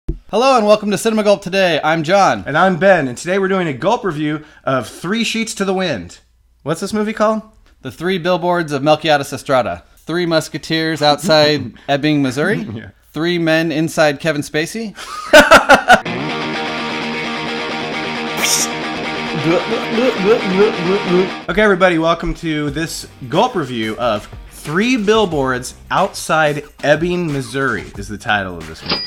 Hello and welcome to Cinema Gulp today. I'm John. And I'm Ben, and today we're doing a Gulp review of Three Sheets to the Wind. What's this movie called? The Three Billboards of Melquiades Estrada. Three musketeers outside Ebbing, Missouri. Yeah. Three men inside Kevin Spacey. Okay, everybody, welcome to this Gulp review of Three Billboards Outside Ebbing, Missouri is the title of this movie.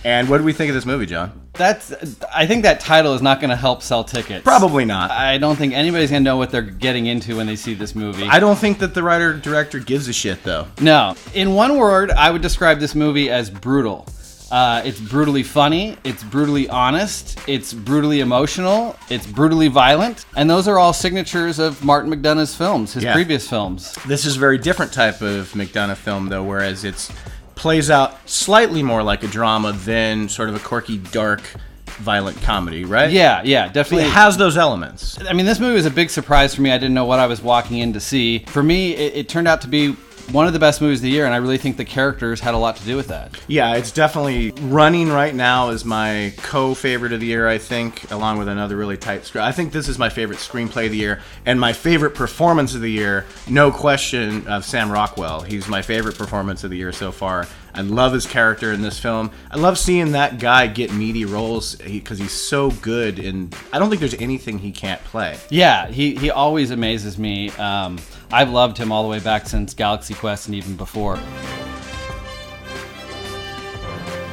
And what do we think of this movie, John? I think that title is not going to help sell tickets. Probably not. I don't think anybody's going to know what they're getting into when they see this movie. I don't think that the writer-director gives a shit, though. No. In one word, I would describe this movie as brutal. It's brutally funny, it's brutally honest, it's brutally emotional, it's brutally violent, and those are all signatures of Martin McDonagh's films, his previous films. This is a very different type of McDonagh film, though, whereas it's plays out slightly more like a drama than sort of a quirky, dark, violent comedy, right? Yeah, definitely. It has those elements. I mean, this movie was a big surprise for me. I didn't know what I was walking in to see. For me, it turned out to be one of the best movies of the year, and I really think the characters had a lot to do with that. Yeah, it's definitely running right now as my co-favorite of the year, I think, along with another really tight script. I think this is my favorite screenplay of the year, and my favorite performance of the year, no question, of Sam Rockwell. He's my favorite performance of the year so far. I love his character in this film. I love seeing that guy get meaty roles because he's so good, and I don't think there's anything he can't play. Yeah, he always amazes me. I've loved him all the way back since Galaxy Quest and even before.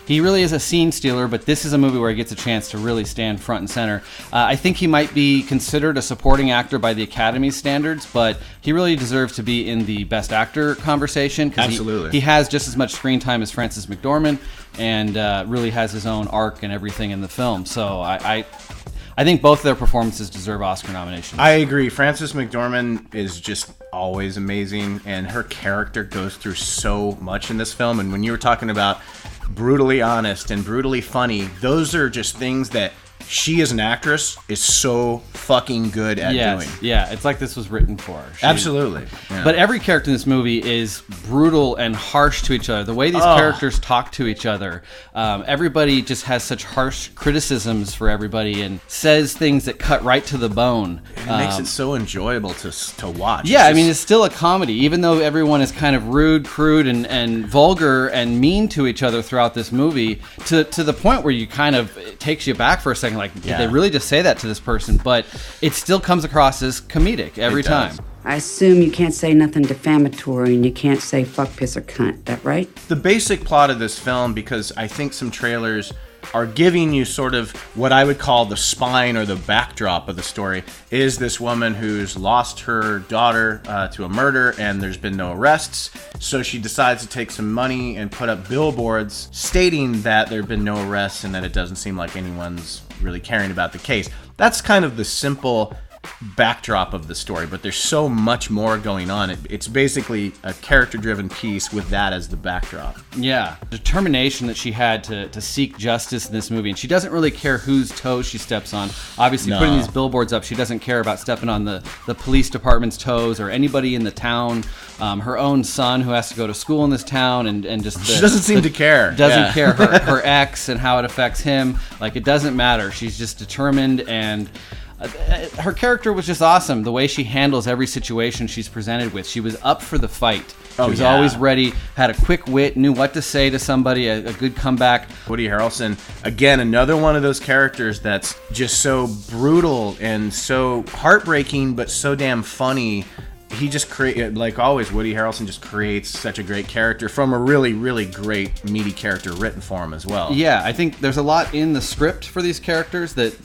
He really is a scene stealer, but this is a movie where he gets a chance to really stand front and center. I think he might be considered a supporting actor by the Academy standards, but he really deserves to be in the Best Actor conversation. Absolutely. He has just as much screen time as Frances McDormand, and really has his own arc and everything in the film. So I think both of their performances deserve Oscar nominations. I agree. Frances McDormand is just always amazing, and her character goes through so much in this film. And when you were talking about brutally honest and brutally funny, those are just things that she as an actress is so fucking good at doing. Yeah, it's like this was written for her. Absolutely. Yeah. But every character in this movie is brutal and harsh to each other. The way these characters talk to each other, everybody just has such harsh criticisms for everybody and says things that cut right to the bone. It makes it so enjoyable to watch. Yeah, I mean, it's still a comedy, even though everyone is kind of rude, crude, and vulgar and mean to each other throughout this movie, to the point where you kind of, it takes you back for a second. Like, did they really just say that to this person? But it still comes across as comedic every time. I assume you can't say nothing defamatory and you can't say fuck, piss, or cunt. That right? The basic plot of this film, because I think some trailers are giving you sort of what I would call the spine or the backdrop of the story, is this woman who's lost her daughter to a murder, and there's been no arrests, so she decides to take some money and put up billboards stating that there have been no arrests and that it doesn't seem like anyone's really caring about the case. That's kind of the simple backdrop of the story, but there's so much more going on. It's basically a character-driven piece with that as the backdrop. Yeah, determination that she had to seek justice in this movie, and she doesn't really care whose toes she steps on. Obviously, putting these billboards up, she doesn't care about stepping on the police department's toes or anybody in the town. Her own son, who has to go to school in this town, and just she doesn't seem to care. Doesn't care her ex and how it affects him. Like, it doesn't matter. She's just determined, and her character was just awesome. The way she handles every situation she's presented with. She was up for the fight. She was always ready, had a quick wit, knew what to say to somebody, a good comeback. Woody Harrelson, again, another one of those characters that's just so brutal and so heartbreaking, but so damn funny. He just like always, Woody Harrelson just creates such a great character from a really, really great, meaty character written for him as well. Yeah, I think there's a lot in the script for these characters that,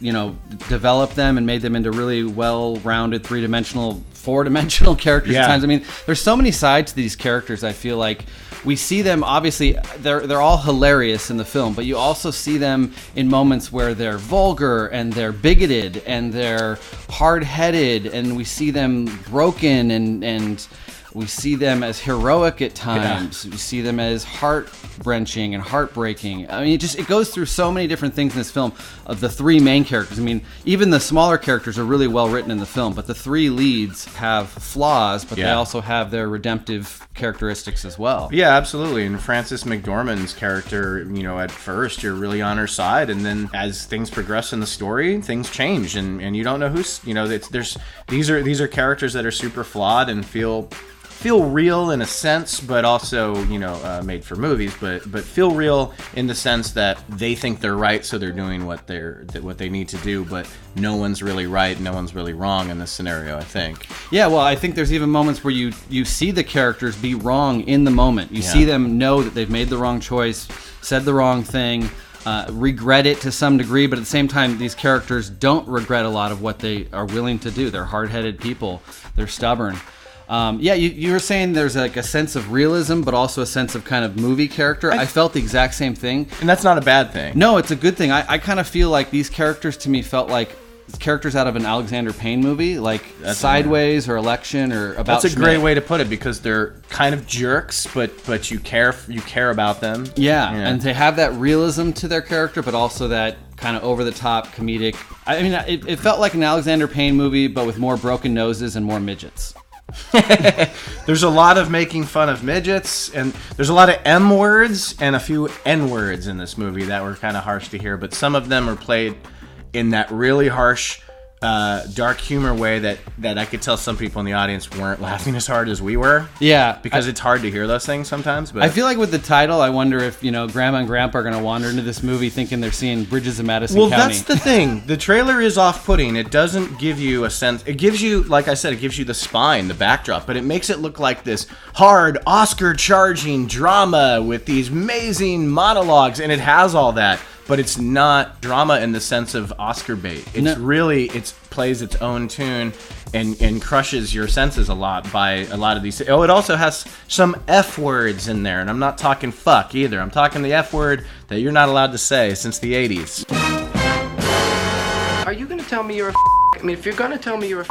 developed them and made them into really well-rounded, three-dimensional, four-dimensional characters at times. I mean, there's so many sides to these characters. I feel like we see them, obviously, they're all hilarious in the film, but you also see them in moments where they're vulgar and they're bigoted and they're hard-headed, and we see them broken and We see them as heroic at times. We see them as heart-wrenching and heartbreaking. I mean, it goes through so many different things in this film of the three main characters. I mean, even the smaller characters are really well written in the film, but the three leads have flaws, but they also have their redemptive characteristics as well. Yeah, absolutely. And Frances McDormand's character, at first you're really on her side, and then as things progress in the story, things change, and you don't know who's, these are characters that are super flawed and feel real in a sense, but also made for movies, but feel real in the sense that they think they're right, so they're doing what they need to do, but no one's really right, no one's really wrong in this scenario, I think. Yeah, well, I think there's even moments where you see the characters be wrong in the moment. You see them know that they've made the wrong choice, said the wrong thing, regret it to some degree, but at the same time, these characters don't regret a lot of what they are willing to do. They're hard-headed people. They're stubborn. You were saying there's like a sense of realism, but also a sense of kind of movie character. I felt the exact same thing. And that's not a bad thing. No, it's a good thing. I kind of feel like these characters to me felt like characters out of an Alexander Payne movie, like Sideways or Election or About That's a Schmidt. great way to put it, because they're kind of jerks, but you care about them. Yeah, and they have that realism to their character, but also that kind of over-the-top comedic. I mean, it felt like an Alexander Payne movie, but with more broken noses and more midgets. There's a lot of making fun of midgets, and there's a lot of M words and a few N words in this movie that were kind of harsh to hear, but some of them are played in that really harsh, dark humor way that I could tell some people in the audience weren't laughing as hard as we were. Yeah. Because it's hard to hear those things sometimes. But I feel like with the title, I wonder if, Grandma and Grandpa are going to wander into this movie thinking they're seeing Bridges of Madison County. Well, that's the thing. The trailer is off-putting. It doesn't give you a sense. It gives you, like I said, it gives you the spine, the backdrop, but it makes it look like this hard, Oscar-charging drama with these amazing monologues, and it has all that. But it's not drama in the sense of Oscar bait. It's really, it plays its own tune and crushes your senses a lot by a lot of these. Oh, it also has some F words in there, and I'm not talking fuck either. I'm talking the F word that you're not allowed to say since the 80s. Are you going to tell me you're a I mean, if you're going to tell me you're a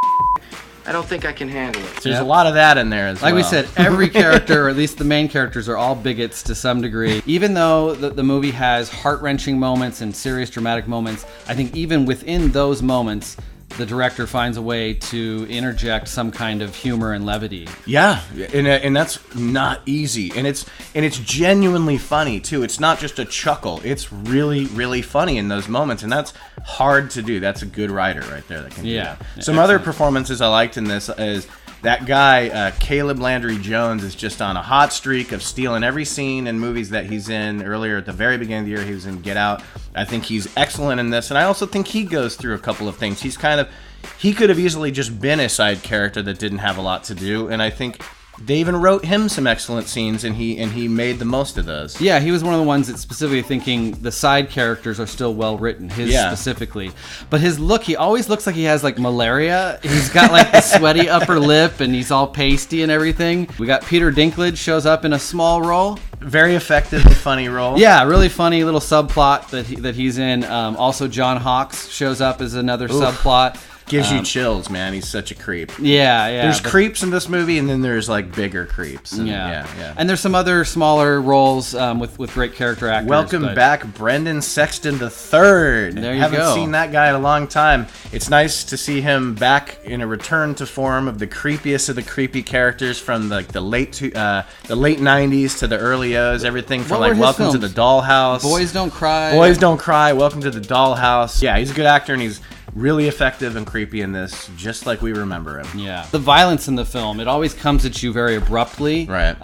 I don't think I can handle it. There's a lot of that in there as well. Like we said, every character, or at least the main characters, are all bigots to some degree. Even though the movie has heart-wrenching moments and serious dramatic moments, I think even within those moments, the director finds a way to interject some kind of humor and levity. Yeah, and that's not easy. And it's genuinely funny, too. It's not just a chuckle. It's really, really funny in those moments, and that's hard to do. That's a good writer right there that can do that. Some other performances I liked in this is that guy, Caleb Landry Jones, is just on a hot streak of stealing every scene in movies that he's in. Earlier at the very beginning of the year, he was in Get Out. I think he's excellent in this, and I also think he goes through a couple of things. He could have easily just been a side character that didn't have a lot to do, and I think they even wrote him some excellent scenes, and he made the most of those. Yeah, he was one of the ones that specifically thinking the side characters are still well written, his specifically. But his look, he always looks like he has like malaria. He's got like the sweaty upper lip, and he's all pasty and everything. We got Peter Dinklage shows up in a small role. Very effective and funny role. Yeah, really funny little subplot that he's in. Also, John Hawkes shows up as another subplot. Gives you chills, man. He's such a creep. Yeah. There's creeps in this movie, and then there's like bigger creeps. And, yeah. And there's some other smaller roles with great character actors. Welcome back, Brendan Sexton III. There you Haven't seen that guy in a long time. It's nice to see him back in a return to form of the creepiest of the creepy characters from like the late 90s to the early O's. Everything from like Welcome to the Dollhouse, Boys Don't Cry, Welcome to the Dollhouse. Yeah, he's a good actor, and he's really effective and creepy in this, just like we remember him. Yeah. The violence in the film, it always comes at you very abruptly. Right.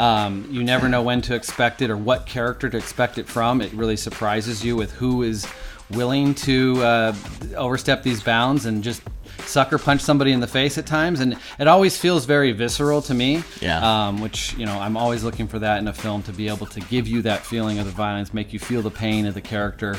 You never know when to expect it or what character to expect it from. It really surprises you with who is willing to overstep these bounds and just sucker punch somebody in the face at times. And it always feels very visceral to me. Yeah. Which, I'm always looking for that in a film, to be able to give you that feeling of the violence, make you feel the pain of the character.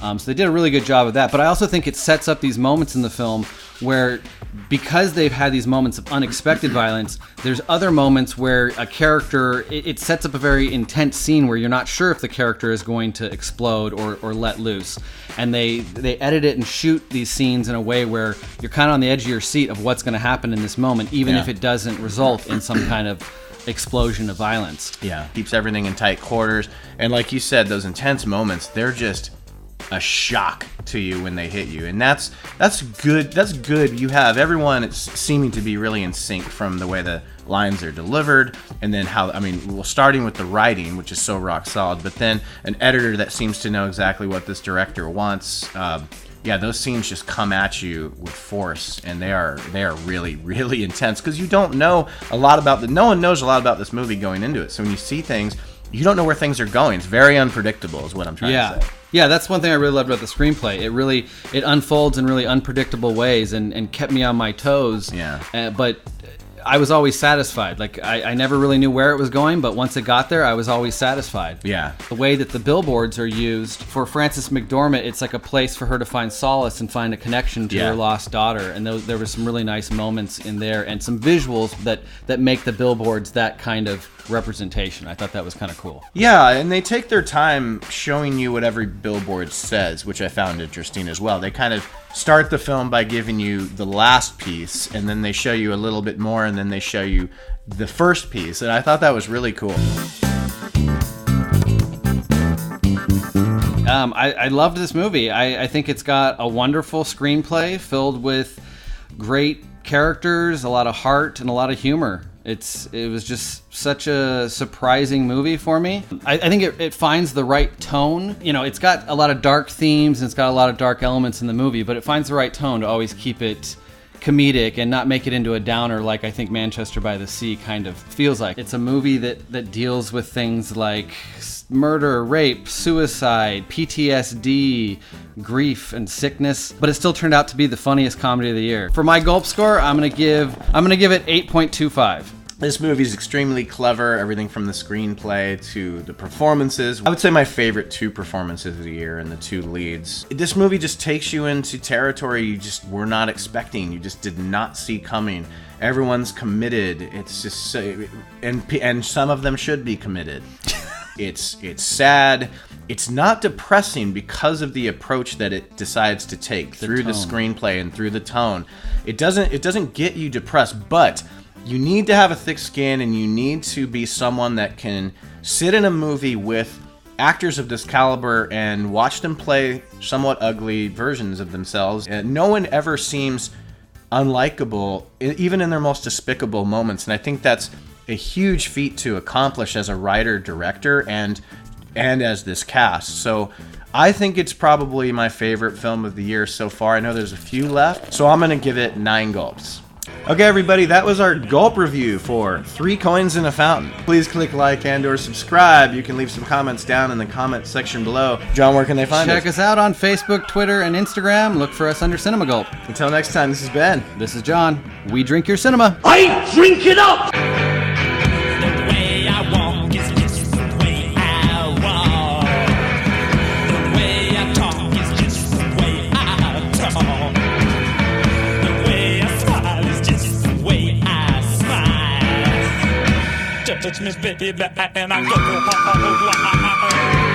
So they did a really good job of that. But I also think it sets up these moments in the film where, because they've had these moments of unexpected violence, there's other moments where a character, it sets up a very intense scene where you're not sure if the character is going to explode or let loose. And they edit it and shoot these scenes in a way where you're kind of on the edge of your seat of what's going to happen in this moment, even if it doesn't result in some kind of explosion of violence. Yeah, keeps everything in tight quarters. And like you said, those intense moments, they're just a shock to you when they hit you, and that's good. That's good. You have everyone, it's seeming to be really in sync from the way the lines are delivered, and then starting with the writing, which is so rock solid, but then an editor that seems to know exactly what this director wants. Those scenes just come at you with force, and they are really, really intense, because you don't know a lot about no one knows a lot about this movie going into it. So when you see things, you don't know where things are going. It's very unpredictable, is what I'm trying to say. Yeah, that's one thing I really loved about the screenplay. It unfolds in really unpredictable ways and kept me on my toes. Yeah. But I was always satisfied. Like, I never really knew where it was going, but once it got there, I was always satisfied. Yeah. The way that the billboards are used, for Frances McDormand, it's like a place for her to find solace and find a connection to her lost daughter. And there were some really nice moments in there, and some visuals that make the billboards that kind of representation. I thought that was kind of cool. Yeah, and they take their time showing you what every billboard says, which I found interesting as well. They kind of start the film by giving you the last piece, and then they show you a little bit more, and then they show you the first piece, and I thought that was really cool. I loved this movie. I think it's got a wonderful screenplay filled with great characters, a lot of heart, and a lot of humor. It was just such a surprising movie for me. I think it finds the right tone. You know, it's got a lot of dark themes and it's got a lot of dark elements in the movie, but it finds the right tone to always keep it comedic and not make it into a downer like I think Manchester by the Sea kind of feels like. It's a movie that deals with things like murder, rape, suicide, PTSD, grief, and sickness, but it still turned out to be the funniest comedy of the year. For my Gulp score, I'm gonna give it 8.25. This movie is extremely clever, everything from the screenplay to the performances. I would say my favorite two performances of the year and the two leads. This movie just takes you into territory you just were not expecting, you just did not see coming. Everyone's committed. It's just and some of them should be committed. It's sad. It's not depressing because of the approach that it decides to take through the screenplay and through the tone. It doesn't get you depressed, but you need to have a thick skin, and you need to be someone that can sit in a movie with actors of this caliber and watch them play somewhat ugly versions of themselves. And no one ever seems unlikable, even in their most despicable moments. And I think that's a huge feat to accomplish as a writer, director, and as this cast. So I think it's probably my favorite film of the year so far. I know there's a few left, so I'm going to give it 9 gulps. Okay, everybody, that was our Gulp review for 3 Coins in a Fountain. Please click like and or subscribe. You can leave some comments down in the comment section below. John, where can they find us? Check us out on Facebook, Twitter, and Instagram. Look for us under Cinema Gulp. Until next time, this is Ben. This is John. We drink your cinema. I drink it up! Touch me, baby, and I go.